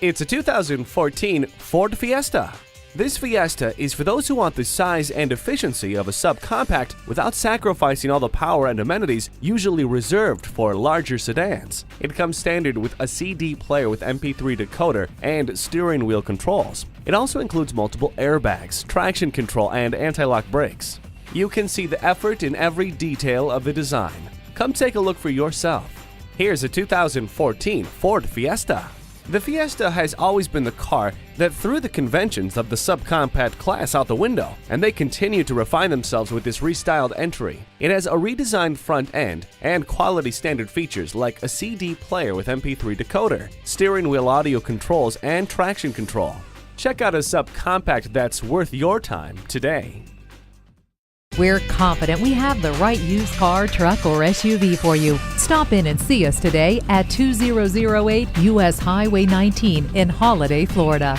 It's a 2014 Ford Fiesta. This Fiesta is for those who want the size and efficiency of a subcompact without sacrificing all the power and amenities usually reserved for larger sedans. It comes standard with a CD player with MP3 decoder and steering wheel controls. It also includes multiple airbags, traction control, and anti-lock brakes. You can see the effort in every detail of the design. Come take a look for yourself. Here's a 2014 Ford Fiesta. The Fiesta has always been the car that threw the conventions of the subcompact class out the window, and they continue to refine themselves with this restyled entry. It has a redesigned front end and quality standard features like a CD player with MP3 decoder, steering wheel audio controls, and traction control. Check out a subcompact that's worth your time today. We're confident we have the right used car, truck, or SUV for you. Stop in and see us today at 2008 US Highway 19 in Holiday, Florida.